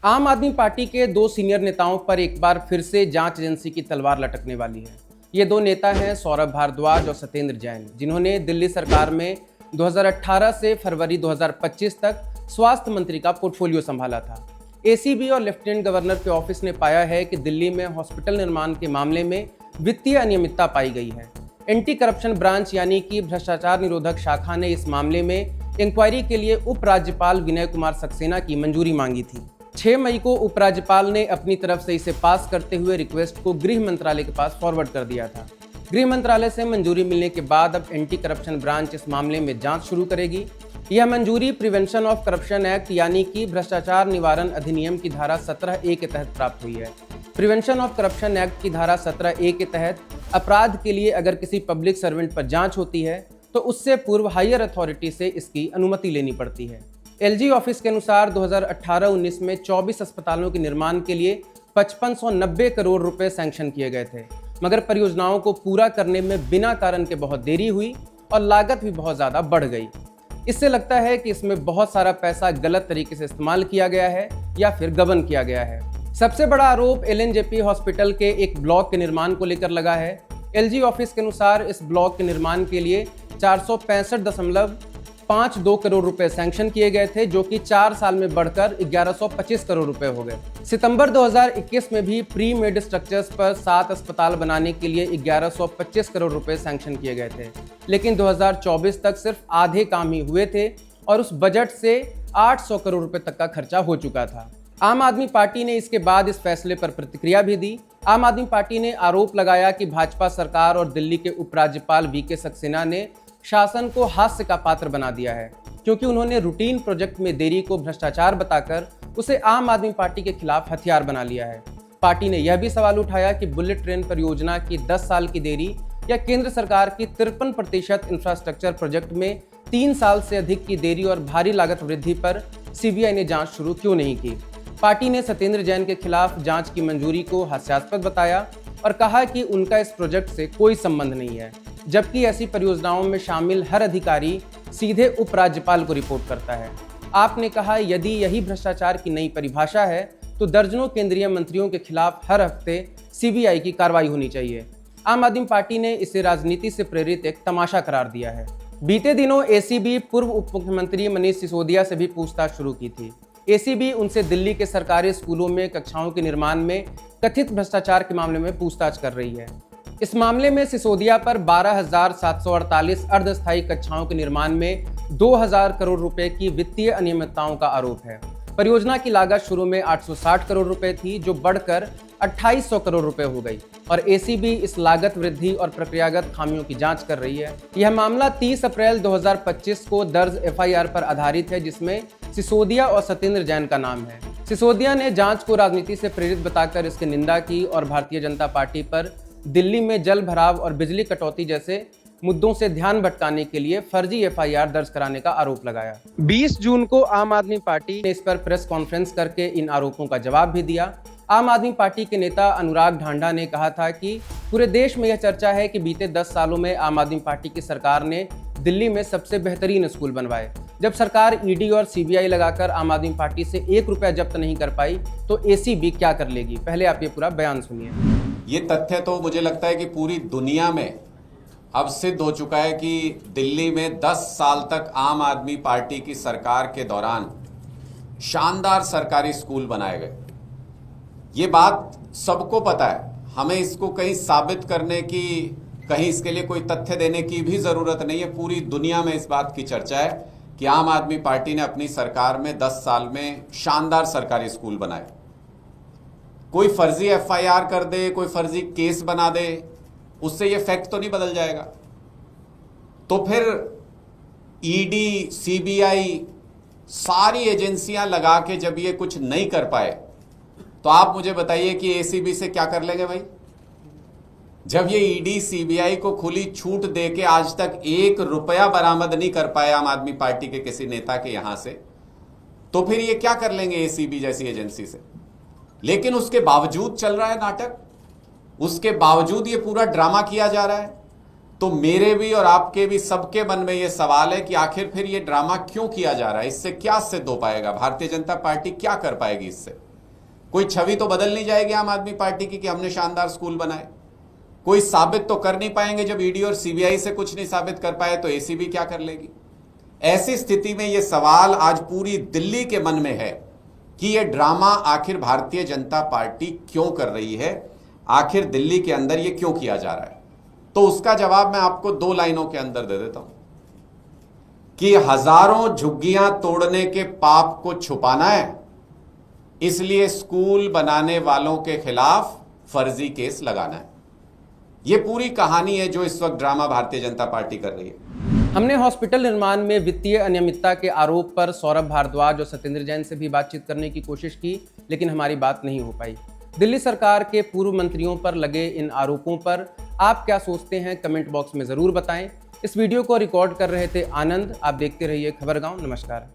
आम आदमी पार्टी के दो सीनियर नेताओं पर एक बार फिर से जांच एजेंसी की तलवार लटकने वाली है। ये दो नेता हैं सौरभ भारद्वाज और सत्येंद्र जैन, जिन्होंने दिल्ली सरकार में 2018 से फरवरी 2025 तक स्वास्थ्य मंत्री का पोर्टफोलियो संभाला था। एसीबी और लेफ्टिनेंट गवर्नर के ऑफिस ने पाया है कि दिल्ली में हॉस्पिटल निर्माण के मामले में वित्तीय अनियमितता पाई गई है। एंटी करप्शन ब्रांच यानी कि भ्रष्टाचार निरोधक शाखा ने इस मामले में इंक्वायरी के लिए उपराज्यपाल विनय कुमार सक्सेना की मंजूरी मांगी थी। 6 मई को उपराज्यपाल ने अपनी तरफ से इसे पास करते हुए रिक्वेस्ट को गृह मंत्रालय के पास फॉरवर्ड कर दिया था। गृह मंत्रालय से मंजूरी मिलने के बाद अब एंटी करप्शन ब्रांच इस मामले में जांच शुरू करेगी। यह मंजूरी प्रिवेंशन ऑफ करप्शन एक्ट यानी कि भ्रष्टाचार निवारण अधिनियम की धारा 17A के तहत प्राप्त हुई है। प्रिवेंशन ऑफ करप्शन एक्ट की धारा 17A के तहत अपराध के लिए अगर किसी पब्लिक सर्वेंट पर जांच होती है तो उससे पूर्व हायर अथॉरिटी से इसकी अनुमति लेनी पड़ती है। एलजी ऑफिस के अनुसार 2018-19 में 24 अस्पतालों के निर्माण के लिए 5590 करोड़ रुपए सैंक्शन किए गए थे, मगर परियोजनाओं को पूरा करने में बिना कारण के बहुत देरी हुई और लागत भी बहुत ज़्यादा बढ़ गई। इससे लगता है कि इसमें बहुत सारा पैसा गलत तरीके से इस्तेमाल किया गया है या फिर गबन किया गया है। सबसे बड़ा आरोप एलएनजेपी हॉस्पिटल के एक ब्लॉक के निर्माण को लेकर लगा है। एलजी ऑफिस के अनुसार इस ब्लॉक के निर्माण के लिए 465.52 करोड़ रुपए सैंक्शन किए गए थे, जो कि 4 साल में बढ़कर 1125 करोड़ रुपए हो गए। सितंबर 2021 में भी प्री मेड स्ट्रक्चर्स पर 7 अस्पताल बनाने के लिए 1125 करोड़ रुपए सैंक्शन किए गए थे, लेकिन 2024 तक सिर्फ आधे काम ही हुए थे और उस बजट से 800 करोड़ रुपए तक का खर्चा हो चुका था। आम आदमी पार्टी ने इसके बाद इस फैसले पर प्रतिक्रिया भी दी। आम आदमी पार्टी ने आरोप लगाया कि भाजपा सरकार और दिल्ली के उपराज्यपाल वीके सक्सेना ने शासन को हास्य का पात्र बना दिया है, क्योंकि उन्होंने रूटीन प्रोजेक्ट में देरी को भ्रष्टाचार बताकर उसे आम आदमी पार्टी के खिलाफ हथियार बना लिया है। पार्टी ने यह भी सवाल उठाया कि बुलेट ट्रेन परियोजना की 10 साल की देरी या केंद्र सरकार की 53% इंफ्रास्ट्रक्चर प्रोजेक्ट में 3 साल से अधिक की देरी और भारी लागत वृद्धि पर सीबीआई ने जांच शुरू क्यों नहीं की। पार्टी ने सत्येंद्र जैन के खिलाफ जांच की मंजूरी को हास्यास्पद बताया और कहा कि उनका इस प्रोजेक्ट से कोई संबंध नहीं है, जबकि ऐसी परियोजनाओं में शामिल हर अधिकारी सीधे उपराज्यपाल को रिपोर्ट करता है। आपने कहा यदि यही भ्रष्टाचार की नई परिभाषा है तो दर्जनों केंद्रीय मंत्रियों के खिलाफ हर हफ्ते सीबीआई की कार्रवाई होनी चाहिए। आम आदमी पार्टी ने इसे राजनीति से प्रेरित एक तमाशा करार दिया है। बीते दिनों एसीबी पूर्व उप मुख्यमंत्री मनीष सिसोदिया से भी पूछताछ शुरू की थी। एसीबी उनसे दिल्ली के सरकारी स्कूलों में कक्षाओं के निर्माण में कथित भ्रष्टाचार के मामले में पूछताछ कर रही है। इस मामले में सिसोदिया पर 12,748 अर्धस्थायी कक्षाओं के निर्माण में 2,000 करोड़ रुपए की वित्तीय अनियमितताओं का आरोप है। परियोजना की लागत शुरू में 860 करोड़ रुपए थी, जो बढ़कर 2800 करोड़ रुपए हो गई और एसीबी इस लागत वृद्धि और प्रक्रियागत खामियों की जांच कर रही है। यह मामला 30 अप्रैल 2025 को दर्ज एफआईआर पर आधारित है, जिसमें सिसोदिया और सत्येंद्र जैन का नाम है। सिसोदिया ने जांच को राजनीति से प्रेरित बताकर इसकी निंदा की और भारतीय जनता पार्टी पर दिल्ली में जल भराव और बिजली कटौती जैसे मुद्दों से ध्यान भटकाने के लिए फर्जी एफआईआर दर्ज कराने का आरोप लगाया। 20 जून को आम आदमी पार्टी ने इस पर प्रेस कॉन्फ्रेंस करके इन आरोपों का जवाब भी दिया। आम आदमी पार्टी के नेता अनुराग ढांढा ने कहा था कि पूरे देश में यह चर्चा है कि बीते 10 सालों में आम आदमी पार्टी की सरकार ने दिल्ली में सबसे बेहतरीन स्कूल बनवाए। जब सरकार ईडी और सीबीआई लगाकर आम आदमी पार्टी से 1 रुपया जब्त नहीं कर पाई तो एसीबी क्या कर लेगी। पहले आप ये पूरा बयान सुनिए। ये तथ्य तो मुझे लगता है कि पूरी दुनिया में अब सिद्ध हो चुका है कि दिल्ली में 10 साल तक आम आदमी पार्टी की सरकार के दौरान शानदार सरकारी स्कूल बनाए गए। ये बात सबको पता है। हमें इसको कहीं साबित करने की, कहीं इसके लिए कोई तथ्य देने की भी जरूरत नहीं है। पूरी दुनिया में इस बात की चर्चा है कि आम आदमी पार्टी ने अपनी सरकार में 10 साल में शानदार सरकारी स्कूल बनाए। कोई फर्जी एफआईआर कर दे, कोई फर्जी केस बना दे, उससे ये फैक्ट तो नहीं बदल जाएगा। तो फिर ईडी, सीबीआई, सारी एजेंसियां लगा के जब ये कुछ नहीं कर पाए तो आप मुझे बताइए कि एसीबी से क्या कर लेंगे भाई। जब ये ईडी, सीबीआई को खुली छूट दे के आज तक 1 रुपया बरामद नहीं कर पाए आम आदमी पार्टी के किसी नेता के यहां से, तो फिर ये क्या कर लेंगे एसीबी जैसी एजेंसी से। लेकिन उसके बावजूद चल रहा है नाटक, उसके बावजूद ये पूरा ड्रामा किया जा रहा है। तो मेरे भी और आपके भी, सबके मन में ये सवाल है कि आखिर फिर ये ड्रामा क्यों किया जा रहा है, इससे क्या सिद्ध हो पाएगा, भारतीय जनता पार्टी क्या कर पाएगी इससे। कोई छवि तो बदल नहीं जाएगी आम आदमी पार्टी की कि हमने शानदार स्कूल बनाए? कोई साबित तो कर नहीं पाएंगे। जब ईडी और सीबीआई से कुछ नहीं साबित कर पाए तो एसीबी क्या कर लेगी? ऐसी स्थिति में यह सवाल आज पूरी दिल्ली के मन में है कि यह ड्रामा आखिर भारतीय जनता पार्टी क्यों कर रही है, आखिर दिल्ली के अंदर यह क्यों किया जा रहा है। तो उसका जवाब मैं आपको 2 लाइनों के अंदर दे देता हूं कि हजारों झुग्गियां तोड़ने के पाप को छुपाना है, इसलिए स्कूल बनाने वालों के खिलाफ फर्जी केस लगाना है। यह पूरी कहानी है जो इस वक्त ड्रामा भारतीय जनता पार्टी कर रही है। हमने हॉस्पिटल निर्माण में वित्तीय अनियमितता के आरोप पर सौरभ भारद्वाज और सत्येंद्र जैन से भी बातचीत करने की कोशिश की, लेकिन हमारी बात नहीं हो पाई। दिल्ली सरकार के पूर्व मंत्रियों पर लगे इन आरोपों पर आप क्या सोचते हैं, कमेंट बॉक्स में ज़रूर बताएं। इस वीडियो को रिकॉर्ड कर रहे थे आनंद। आप देखते रहिए खबरगांव। नमस्कार।